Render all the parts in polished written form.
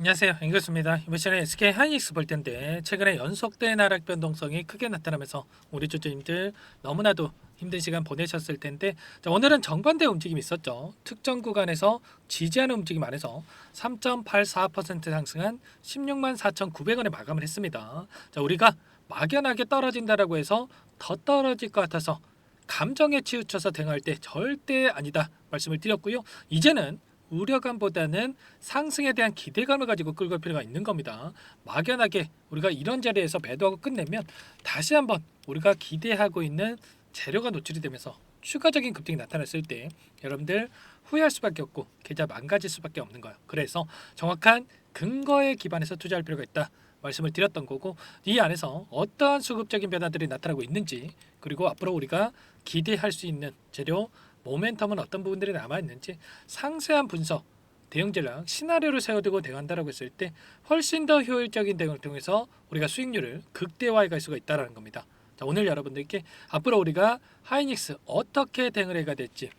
안녕하세요. 앵글스입니다. 이번 시간에 SK 하이닉스 볼 텐데 최근에 연속된 하락 변동성이 크게 나타나면서 우리 주주님들 너무나도 힘든 시간 보내셨을 텐데 자, 오늘은 정반대 움직임이 있었죠. 특정 구간에서 지지하는 움직임 안에서 3.84% 상승한 16만 4,900원에 마감을 했습니다. 자, 우리가 막연하게 떨어진다라고 해서 더 떨어질 것 같아서 감정에 치우쳐서 대응할 때 절대 아니다 말씀을 드렸고요. 이제는 우려감보다는 상승에 대한 기대감을 가지고 끌고 갈 필요가 있는 겁니다. 막연하게 우리가 이런 자리에서 매도하고 끝내면 다시 한번 우리가 기대하고 있는 재료가 노출이 되면서 추가적인 급등이 나타났을 때 여러분들 후회할 수밖에 없고 계좌 망가질 수밖에 없는 거예요. 그래서 정확한 근거에 기반해서 투자할 필요가 있다 말씀을 드렸던 거고, 이 안에서 어떠한 수급적인 변화들이 나타나고 있는지, 그리고 앞으로 우리가 기대할 수 있는 재료 모멘텀은 어떤 부분들이 남아있는지 상세한 분석, 대응 전략, 시나리오를 세워두고 대응한다라고 했을 때 훨씬 더 효율적인 대응을 통해서 우리가 수익률을 극대화해 갈 수가 있다는 겁니다. 자, 오늘 여러분들께 앞으로 우리가 하이닉스 어떻게 대응을 해가 될지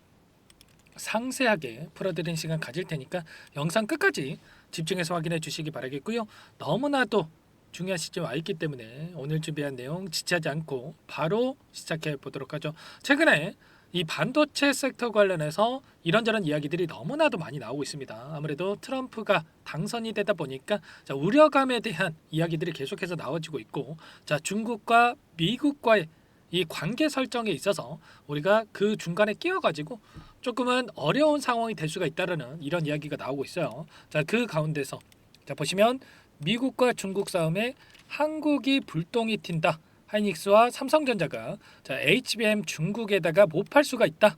상세하게 풀어드리는 시간 가질 테니까 영상 끝까지 집중해서 확인해 주시기 바라겠고요. 너무나도 중요한 시점에 와 있기 때문에 오늘 준비한 내용 지체하지 않고 바로 시작해 보도록 하죠. 최근에 이 반도체 섹터 관련해서 이런저런 이야기들이 너무나도 많이 나오고 있습니다. 아무래도 트럼프가 당선이 되다 보니까 자, 우려감에 대한 이야기들이 계속해서 나와지고 있고, 자, 중국과 미국과의 이 관계 설정에 있어서 우리가 그 중간에 끼어가지고 조금은 어려운 상황이 될 수가 있다라는 이런 이야기가 나오고 있어요. 자, 그 가운데서 자, 보시면 미국과 중국 싸움에 한국이 불똥이 튄다. 하이닉스와 삼성전자가 자, HBM 중국에다가 못 팔 수가 있다.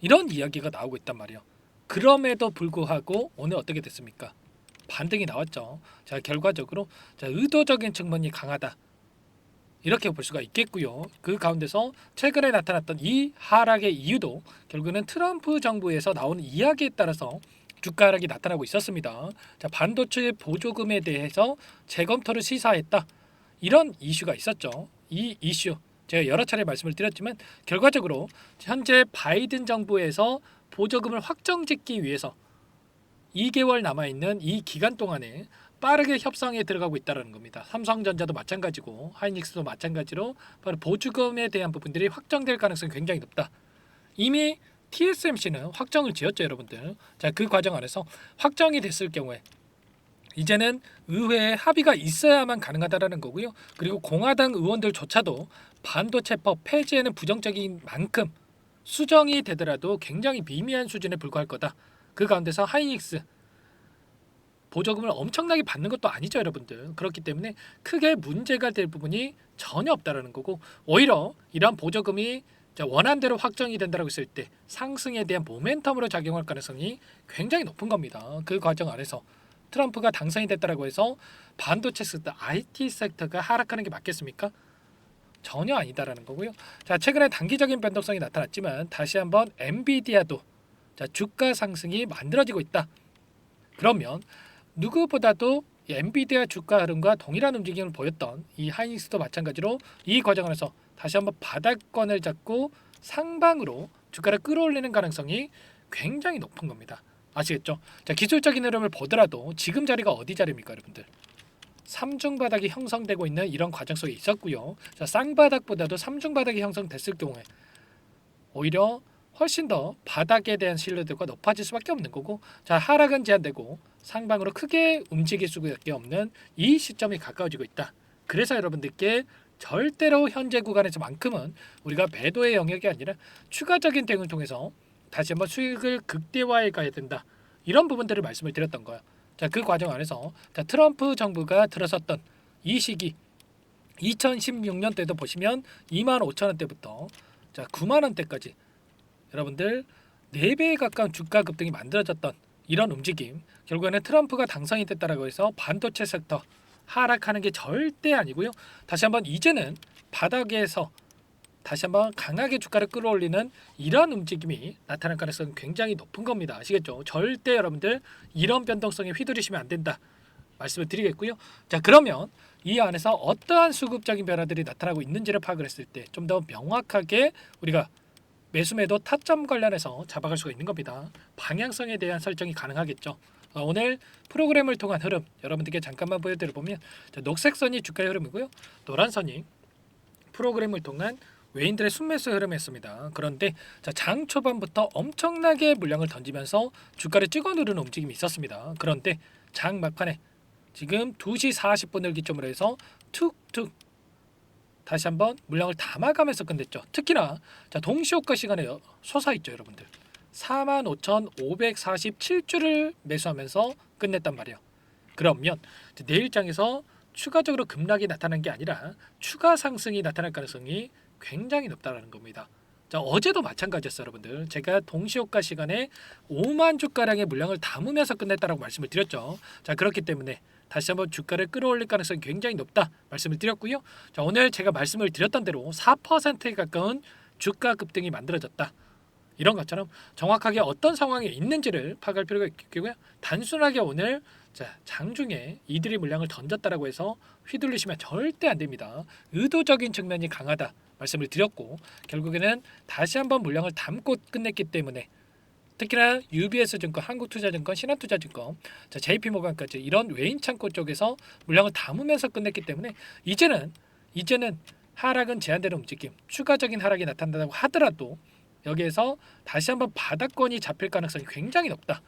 이런 이야기가 나오고 있단 말이에요. 그럼에도 불구하고 오늘 어떻게 됐습니까? 반등이 나왔죠. 자, 결과적으로 자, 의도적인 측면이 강하다. 이렇게 볼 수가 있겠고요. 그 가운데서 최근에 나타났던 이 하락의 이유도 결국은 트럼프 정부에서 나오는 이야기에 따라서 주가 하락이 나타나고 있었습니다. 자, 반도체 보조금에 대해서 재검토를 시사했다. 이런 이슈가 있었죠. 이 이슈 제가 여러 차례 말씀을 드렸지만 결과적으로 현재 바이든 정부에서 보조금을 확정짓기 위해서 2개월 남아 있는 이 기간 동안에 빠르게 협상에 들어가고 있다는 겁니다. 삼성전자도 마찬가지고 하이닉스도 마찬가지로 바로 보조금에 대한 부분들이 확정될 가능성이 굉장히 높다. 이미 TSMC는 확정을 지었죠, 여러분들. 자, 그 과정 안에서 확정이 됐을 경우에 이제는 의회에 합의가 있어야만 가능하다라는 거고요. 그리고 공화당 의원들조차도 반도체법 폐지에는 부정적인 만큼 수정이 되더라도 굉장히 미미한 수준에 불과할 거다. 그 가운데서 하이닉스 보조금을 엄청나게 받는 것도 아니죠, 여러분들. 그렇기 때문에 크게 문제가 될 부분이 전혀 없다라는 거고, 오히려 이러한 보조금이 원안대로 확정이 된다고 했을 때 상승에 대한 모멘텀으로 작용할 가능성이 굉장히 높은 겁니다. 그 과정 안에서 트럼프가 당선이 됐다라고 해서 반도체 섹터, IT 섹터가 하락하는 게 맞겠습니까? 전혀 아니다라는 거고요. 자, 최근에 단기적인 변동성이 나타났지만 다시 한번 엔비디아도 자, 주가 상승이 만들어지고 있다. 그러면 누구보다도 엔비디아 주가 흐름과 동일한 움직임을 보였던 이 하이닉스도 마찬가지로 이 과정 안에서 다시 한번 바닥권을 잡고 상방으로 주가를 끌어올리는 가능성이 굉장히 높은 겁니다. 아시겠죠? 자, 기술적인 흐름을 보더라도 지금 자리가 어디 자리입니까, 여러분들? 삼중 바닥이 형성되고 있는 이런 과정 속에 있었고요. 자, 쌍바닥보다도 삼중 바닥이 형성됐을 경우에 오히려 훨씬 더 바닥에 대한 신뢰도가 높아질 수밖에 없는 거고, 자, 하락은 제한되고 상방으로 크게 움직일 수밖에 없는 이 시점이 가까워지고 있다. 그래서 여러분들께 절대로 현재 구간에서만큼은 우리가 매도의 영역이 아니라 추가적인 대응을 통해서 다시 한번 수익을 극대화해 가야 된다. 이런 부분들을 말씀을 드렸던 거예요. 자, 그 과정 안에서 자, 트럼프 정부가 들어섰던 이 시기 2016년 때도 보시면 25,000원대부터 자, 9만 원대까지 여러분들 4배에 가까운 주가 급등이 만들어졌던 이런 움직임, 결국에는 트럼프가 당선이 됐다라고 해서 반도체 섹터 하락하는 게 절대 아니고요. 다시 한번 이제는 바닥에서 다시 한번 강하게 주가를 끌어올리는 이런 움직임이 나타날 가능성이 굉장히 높은 겁니다. 아시겠죠? 절대 여러분들 이런 변동성에 휘둘리시면 안 된다 말씀을 드리겠고요. 자, 그러면 이 안에서 어떠한 수급적인 변화들이 나타나고 있는지를 파악을 했을 때 좀 더 명확하게 우리가 매수 매도 타점 관련해서 잡아갈 수가 있는 겁니다. 방향성에 대한 설정이 가능하겠죠. 오늘 프로그램을 통한 흐름 여러분들께 잠깐만 보여드려 보면 녹색 선이 주가의 흐름이고요. 노란 선이 프로그램을 통한 외인들의 순매수 흐름이었습니다. 그런데 장 초반부터 엄청나게 물량을 던지면서 주가를 찍어 누르는 움직임이 있었습니다. 그런데 장 막판에 지금 2시 40분을 기점으로 해서 툭툭 다시 한번 물량을 담아가면서 끝냈죠. 특히나 동시효과 시간에 솟아있죠, 여러분들. 45,547주를 매수하면서 끝냈단 말이에요. 그러면 내일장에서 추가적으로 급락이 나타난 게 아니라 추가 상승이 나타날 가능성이 굉장히 높다라는 겁니다. 어제도 마찬가지였어요, 여러분들. 제가 동시효과 시간에 5만 주가량의 물량을 담으면서 끝냈다라고 말씀을 드렸죠. 그렇기 때문에 다시 한번 주가를 끌어올릴 가능성이 굉장히 높다 말씀을 드렸고요. 오늘 제가 말씀을 드렸던 대로 4%에 가까운 주가 급등이 만들어졌다. 이런 것처럼 정확하게 어떤 상황에 있는지를 파악할 필요가 있겠고요. 단순하게 오늘 장중에 이들이 물량을 던졌다라고 해서 휘둘리시면 절대 안 됩니다. 의도적인 측면이 강하다 말씀을 드렸고 결국에는 다시 한번 물량을 담고 끝냈기 때문에 특히나 UBS증권, 한국투자증권, 신한투자증권, JP모건까지 이런 외인 창고 쪽에서 물량을 담으면서 끝냈기 때문에 이제는 하락은 제한되는 움직임, 추가적인 하락이 나타난다고 하더라도 여기에서 다시 한번 바닥권이 잡힐 가능성이 굉장히 높다.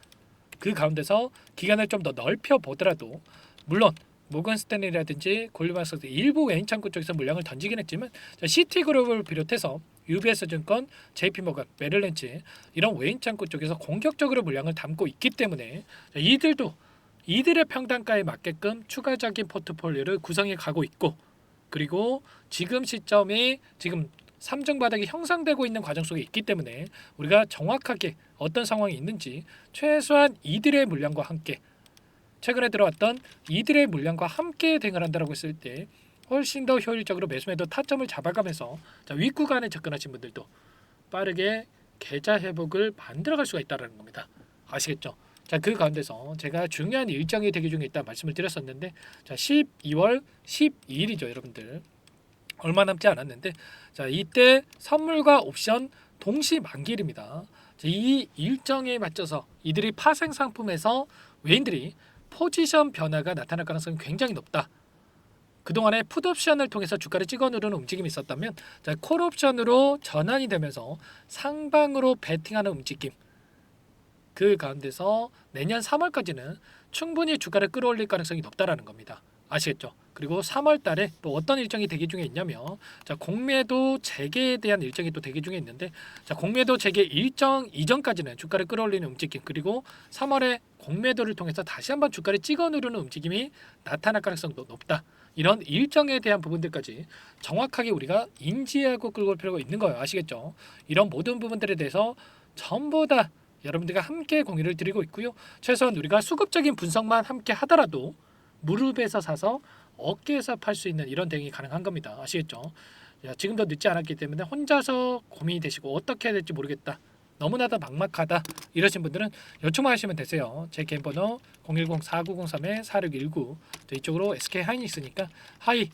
그 가운데서 기간을 좀 더 넓혀 보더라도 물론 모건스탠리라든지 골드만삭스 일부 외인 창구 쪽에서 물량을 던지긴 했지만 시티그룹을 비롯해서 UBS증권, JP모건, 메릴린치 이런 외인 창구 쪽에서 공격적으로 물량을 담고 있기 때문에 이들도 이들의 평단가에 맞게끔 추가적인 포트폴리오를 구성해 가고 있고 그리고 지금 시점이 지금 3중 바닥이 형성되고 있는 과정 속에 있기 때문에 우리가 정확하게 어떤 상황이 있는지 최소한 이들의 물량과 함께 최근에 들어왔던 이들의 물량과 함께 대응을 한다고 했을 때 훨씬 더 효율적으로 매수매도 타점을 잡아가면서 윗구간에 접근하신 분들도 빠르게 계좌 회복을 만들어갈 수가 있다는 겁니다. 아시겠죠? 그 가운데서 제가 중요한 일정이 대기 중에 있다 말씀을 드렸었는데 12월 12일이죠, 여러분들. 얼마 남지 않았는데 이때 선물과 옵션 동시 만기일입니다. 이 일정에 맞춰서 이들이 파생 상품에서 외인들이 포지션 변화가 나타날 가능성이 굉장히 높다. 그동안에 풋옵션을 통해서 주가를 찍어 누르는 움직임이 있었다면 콜옵션으로 전환이 되면서 상방으로 베팅하는 움직임 그 가운데서 내년 3월까지는 충분히 주가를 끌어올릴 가능성이 높다라는 겁니다. 아시겠죠? 그리고 3월 달에 또 어떤 일정이 대기 중에 있냐면 공매도 재개에 대한 일정이 또 대기 중에 있는데 공매도 재개 일정 이전까지는 주가를 끌어올리는 움직임 그리고 3월에 공매도를 통해서 다시 한번 주가를 찍어 누르는 움직임이 나타날 가능성도 높다. 이런 일정에 대한 부분들까지 정확하게 우리가 인지하고 끌고 올 필요가 있는 거예요. 아시겠죠? 이런 모든 부분들에 대해서 전부 다 여러분들과 함께 공유를 드리고 있고요. 최소한 우리가 수급적인 분석만 함께 하더라도 무릎에서 사서 어깨에서 팔 수 있는 이런 대응이 가능한 겁니다. 아시겠죠? 지금도 늦지 않았기 때문에 혼자서 고민이 되시고 어떻게 해야 될지 모르겠다. 너무나도 막막하다. 이러신 분들은 요청만 하시면 되세요. 제 개인 번호 010-4903-4619 이쪽으로 SK 하이닉스니까 하이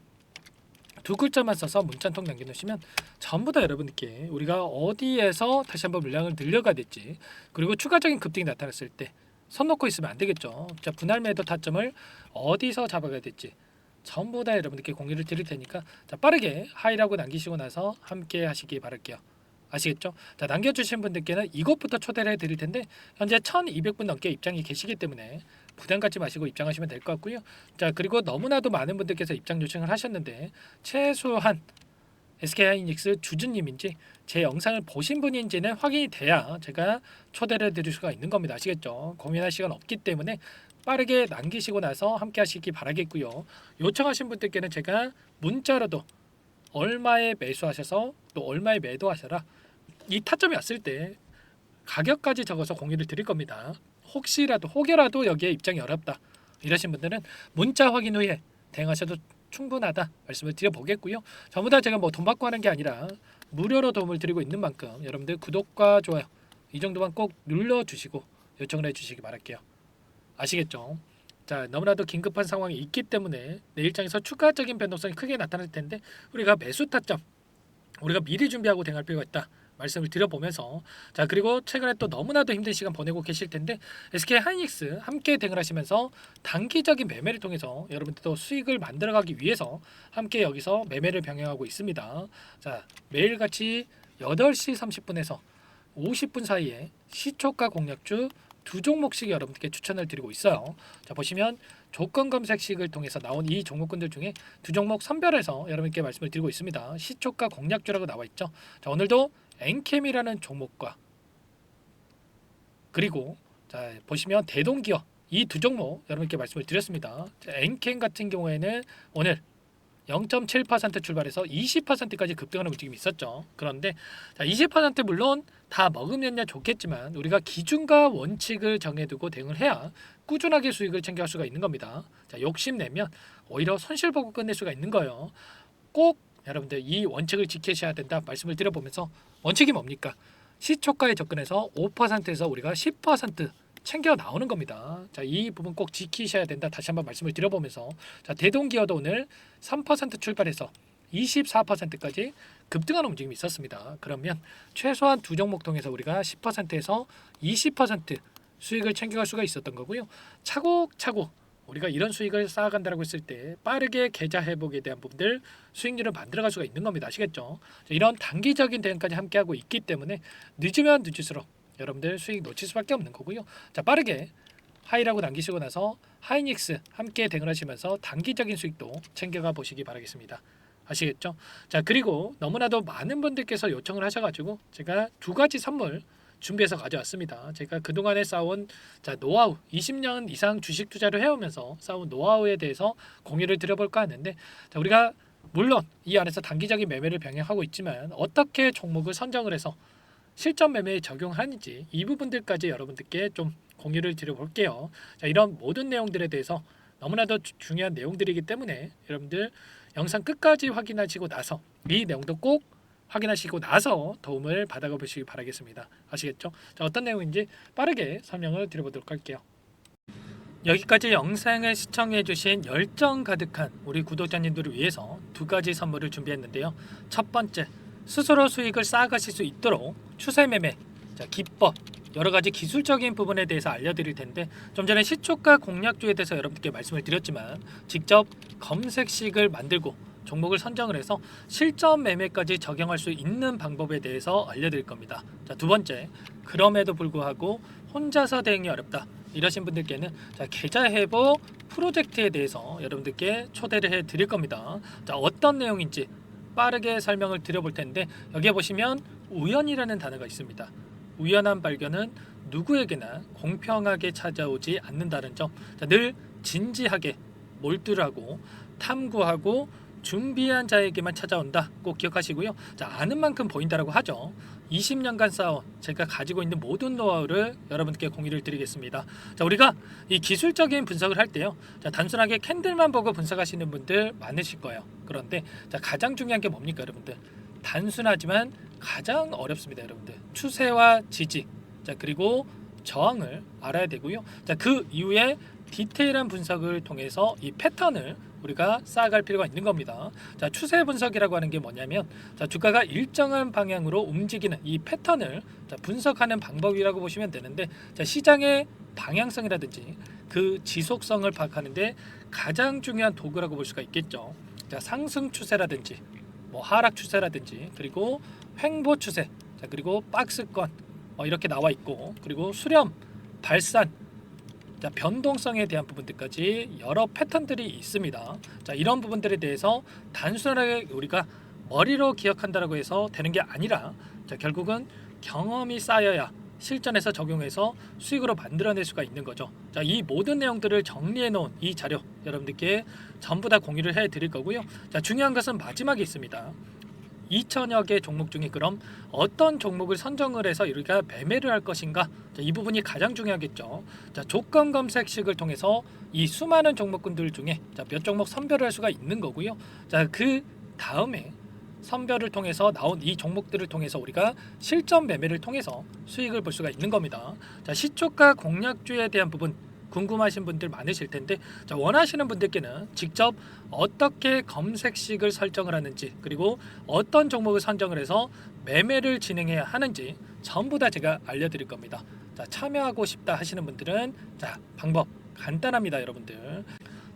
두 글자만 써서 문자 한 통 남겨놓으시면 전부 다 여러분께 우리가 어디에서 다시 한번 물량을 늘려가야 될지 그리고 추가적인 급등이 나타났을 때 손 놓고 있으면 안 되겠죠. 분할 매도 타점을 어디서 잡아가야 될지 전부 다 여러분들께 공유를 드릴 테니까 빠르게 하이라고 남기시고 나서 함께 하시기 바랄게요. 아시겠죠? 남겨주신 분들께는 이것부터 초대를 해드릴 텐데 현재 1200분 넘게 입장이 계시기 때문에 부담 갖지 마시고 입장하시면 될 것 같고요. 그리고 너무나도 많은 분들께서 입장 요청을 하셨는데 최소한 SK하이닉스 주주님인지 제 영상을 보신 분인지는 확인이 돼야 제가 초대를 드릴 수가 있는 겁니다. 아시겠죠? 고민할 시간 없기 때문에 빠르게 남기시고 나서 함께 하시기 바라겠고요. 요청하신 분들께는 제가 문자로도 얼마에 매수하셔서 또 얼마에 매도하셔라 이 타점이 왔을 때 가격까지 적어서 공유를 드릴 겁니다. 혹여라도 여기에 입장이 어렵다 이러신 분들은 문자 확인 후에 대응하셔도 충분하다 말씀을 드려보겠고요. 전부 다 제가 돈 받고 하는 게 아니라 무료로 도움을 드리고 있는 만큼 여러분들 구독과 좋아요 이 정도만 꼭 눌러주시고 요청을 해주시기 바랄게요. 아시겠죠? 너무나도 긴급한 상황이 있기 때문에 내일장에서 추가적인 변동성이 크게 나타날 텐데 우리가 매수 타점 우리가 미리 준비하고 대응할 필요가 있다 말씀을 드려보면서 자 그리고 최근에 또 너무나도 힘든 시간 보내고 계실 텐데 SK 하이닉스 함께 대응을 하시면서 단기적인 매매를 통해서 여러분들도 수익을 만들어가기 위해서 함께 여기서 매매를 병행하고 있습니다. 자 매일같이 8시 30분에서 50분 사이에 시초가 공략주 두 종목씩 여러분들께 추천을 드리고 있어요. 자 보시면 조건 검색식을 통해서 나온 이 종목군들 중에 두 종목 선별해서 여러분께 말씀을 드리고 있습니다. 시초가 공략주라고 나와 있죠. 자 오늘도 엔캠이라는 종목과 그리고 자 보시면 대동기업 이 두 종목 여러분께 말씀을 드렸습니다. 자, 엔캠 같은 경우에는 오늘 0.7% 출발해서 20%까지 급등하는 움직임이 있었죠. 그런데 자, 20% 물론 다 먹으면야 좋겠지만 우리가 기준과 원칙을 정해두고 대응을 해야 꾸준하게 수익을 챙겨갈 수가 있는 겁니다. 자, 욕심내면 오히려 손실 보고 끝낼 수가 있는 거예요. 꼭 여러분들 이 원칙을 지키셔야 된다 말씀을 드려보면서 원칙이 뭡니까? 시초가에 접근해서 5%에서 우리가 10% 챙겨 나오는 겁니다. 자, 이 부분 꼭 지키셔야 된다. 다시 한번 말씀을 드려보면서 자, 대동기업도 오늘 3% 출발해서 24%까지 급등하는 움직임이 있었습니다. 그러면 최소한 두 종목 통해서 우리가 10%에서 20% 수익을 챙겨갈 수가 있었던 거고요. 차곡차곡 우리가 이런 수익을 쌓아간다고 했을 때 빠르게 계좌 회복에 대한 부분들 수익률을 만들어갈 수가 있는 겁니다. 아시겠죠? 자, 이런 단기적인 대응까지 함께하고 있기 때문에 늦으면 늦을수록 여러분들 수익 놓칠 수밖에 없는 거고요. 자 빠르게 하이라고 남기시고 나서 하이닉스 함께 대응을 하시면서 단기적인 수익도 챙겨가 보시기 바라겠습니다. 아시겠죠? 자 그리고 너무나도 많은 분들께서 요청을 하셔가지고 제가 두 가지 선물 준비해서 가져왔습니다. 제가 그동안에 쌓아온 자 노하우 20년 이상 주식 투자를 해오면서 쌓아온 노하우에 대해서 공유를 드려볼까 하는데 자 우리가 물론 이 안에서 단기적인 매매를 병행하고 있지만 어떻게 종목을 선정을 해서 실전 매매에 적용하는지 이 부분들까지 여러분들께 좀 공유를 드려볼게요. 자, 이런 모든 내용들에 대해서 너무나도 중요한 내용들이기 때문에 여러분들 영상 끝까지 확인하시고 나서 이 내용도 꼭 확인하시고 나서 도움을 받아가 보시기 바라겠습니다. 아시겠죠? 자, 어떤 내용인지 빠르게 설명을 드려보도록 할게요. 여기까지 영상을 시청해주신 열정 가득한 우리 구독자님들을 위해서 두 가지 선물을 준비했는데요. 첫 번째, 스스로 수익을 쌓아가실 수 있도록 추세 매매, 자, 기법, 여러 가지 기술적인 부분에 대해서 알려드릴 텐데 좀 전에 시초가 공략주에 대해서 여러분들께 말씀을 드렸지만 직접 검색식을 만들고 종목을 선정을 해서 실전 매매까지 적용할 수 있는 방법에 대해서 알려드릴 겁니다. 자, 두 번째, 그럼에도 불구하고 혼자서 대응이 어렵다 이러신 분들께는 자, 계좌 회복 프로젝트에 대해서 여러분들께 초대를 해 드릴 겁니다. 자, 어떤 내용인지 빠르게 설명을 드려볼 텐데 여기에 보시면 우연이라는 단어가 있습니다. 우연한 발견은 누구에게나 공평하게 찾아오지 않는다는 점, 자, 늘 진지하게 몰두하고 탐구하고 준비한 자에게만 찾아온다. 꼭 기억하시고요. 자, 아는 만큼 보인다라고 하죠. 20년간 쌓아온 제가 가지고 있는 모든 노하우를 여러분께 공유를 드리겠습니다. 자, 우리가 이 기술적인 분석을 할 때요. 자, 단순하게 캔들만 보고 분석하시는 분들 많으실 거예요. 그런데 자, 가장 중요한 게 뭡니까, 여러분들? 단순하지만 가장 어렵습니다, 여러분들. 추세와 지지, 자, 그리고 저항을 알아야 되고요. 자, 그 이후에 디테일한 분석을 통해서 이 패턴을 우리가 쌓아갈 필요가 있는 겁니다. 자, 추세 분석이라고 하는 게 뭐냐면 자, 주가가 일정한 방향으로 움직이는 이 패턴을 자, 분석하는 방법이라고 보시면 되는데 자, 시장의 방향성이라든지 그 지속성을 파악하는데 가장 중요한 도구라고 볼 수가 있겠죠. 자, 상승 추세라든지 뭐 하락 추세라든지 그리고 횡보 추세, 자, 그리고 박스권 이렇게 나와 있고 그리고 수렴, 발산, 자, 변동성에 대한 부분들까지 여러 패턴들이 있습니다. 자, 이런 부분들에 대해서 단순하게 우리가 머리로 기억한다라고 해서 되는 게 아니라 자, 결국은 경험이 쌓여야 실전에서 적용해서 수익으로 만들어낼 수가 있는 거죠. 자, 이 모든 내용들을 정리해 놓은 이 자료 여러분들께 전부 다 공유를 해 드릴 거고요. 자, 중요한 것은 마지막에 있습니다. 2천여 개 종목 중에 그럼 어떤 종목을 선정을 해서 우리가 매매를 할 것인가? 자, 이 부분이 가장 중요하겠죠. 자, 조건 검색식을 통해서 이 수많은 종목군들 중에 자, 몇 종목 선별을 할 수가 있는 거고요. 자, 그 다음에 선별을 통해서 나온 이 종목들을 통해서 우리가 실전 매매를 통해서 수익을 볼 수가 있는 겁니다. 자, 시초가 공략주에 대한 부분 궁금하신 분들 많으실 텐데 자, 원하시는 분들께는 직접 어떻게 검색식을 설정을 하는지 그리고 어떤 종목을 선정을 해서 매매를 진행해야 하는지 전부 다 제가 알려드릴 겁니다. 자, 참여하고 싶다 하시는 분들은 자, 방법 간단합니다, 여러분들.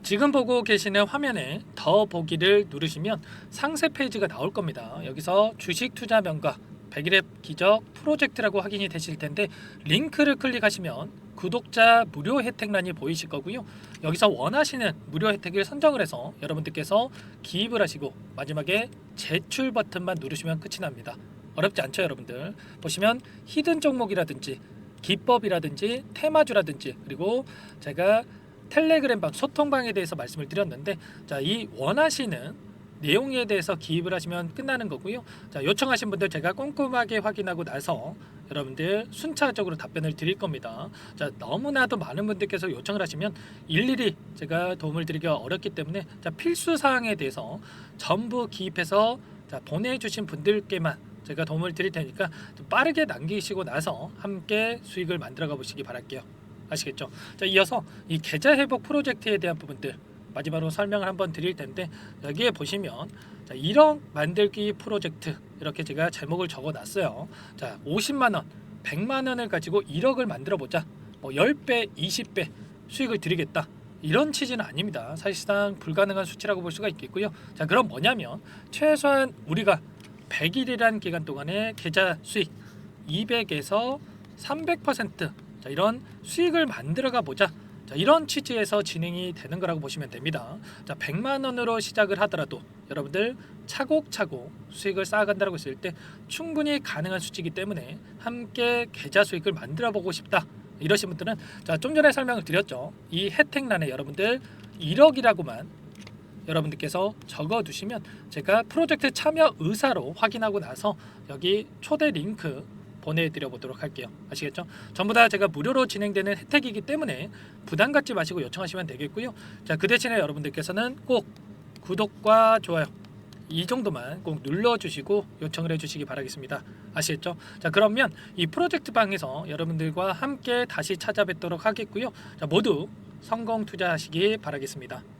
지금 보고 계시는 화면에 더 보기를 누르시면 상세 페이지가 나올 겁니다. 여기서 주식 투자 명가 100일의 기적 프로젝트라고 확인이 되실 텐데 링크를 클릭하시면 구독자 무료 혜택란이 보이실 거고요. 여기서 원하시는 무료 혜택을 선정을 해서 여러분들께서 기입을 하시고 마지막에 제출 버튼만 누르시면 끝이 납니다. 어렵지 않죠, 여러분들. 보시면 히든 종목이라든지 기법이라든지 테마주라든지 그리고 제가 텔레그램방 소통방에 대해서 말씀을 드렸는데 자, 이 원하시는 내용에 대해서 기입을 하시면 끝나는 거고요. 자, 요청하신 분들 제가 꼼꼼하게 확인하고 나서 여러분들 순차적으로 답변을 드릴 겁니다. 자, 너무나도 많은 분들께서 요청을 하시면 일일이 제가 도움을 드리기가 어렵기 때문에 자, 필수 사항에 대해서 전부 기입해서 자, 보내주신 분들께만 제가 도움을 드릴 테니까 좀 빠르게 남기시고 나서 함께 수익을 만들어가 보시기 바랄게요. 아시겠죠? 자, 이어서 이 계좌 회복 프로젝트에 대한 부분들 마지막으로 설명을 한번 드릴 텐데 여기에 보시면 자, 1억 만들기 프로젝트 이렇게 제가 제목을 적어 놨어요. 자, 50만원, 100만원을 가지고 1억을 만들어 보자. 뭐 10배, 20배 수익을 드리겠다. 이런 취지는 아닙니다. 사실상 불가능한 수치라고 볼 수가 있겠고요. 자, 그럼 뭐냐면 최소한 우리가 100일이란 기간 동안에 계좌 수익 200에서 300% 자, 이런 수익을 만들어가 보자. 자, 이런 취지에서 진행이 되는 거라고 보시면 됩니다. 자, 100만 원으로 시작을 하더라도 여러분들 차곡차곡 수익을 쌓아간다고 했을 때 충분히 가능한 수치이기 때문에 함께 계좌 수익을 만들어 보고 싶다. 이러신 분들은 자, 좀 전에 설명을 드렸죠. 이 혜택란에 여러분들 1억이라고만 여러분들께서 적어 두시면 제가 프로젝트 참여 의사로 확인하고 나서 여기 초대 링크 보내드려 보도록 할게요. 아시겠죠? 전부 다 제가 무료로 진행되는 혜택이기 때문에 부담 갖지 마시고 요청하시면 되겠고요. 자, 그 대신에 여러분들께서는 꼭 구독과 좋아요 이 정도만 꼭 눌러주시고 요청을 해주시기 바라겠습니다. 아시겠죠? 자, 그러면 이 프로젝트 방에서 여러분들과 함께 다시 찾아뵙도록 하겠고요. 자, 모두 성공 투자하시기 바라겠습니다.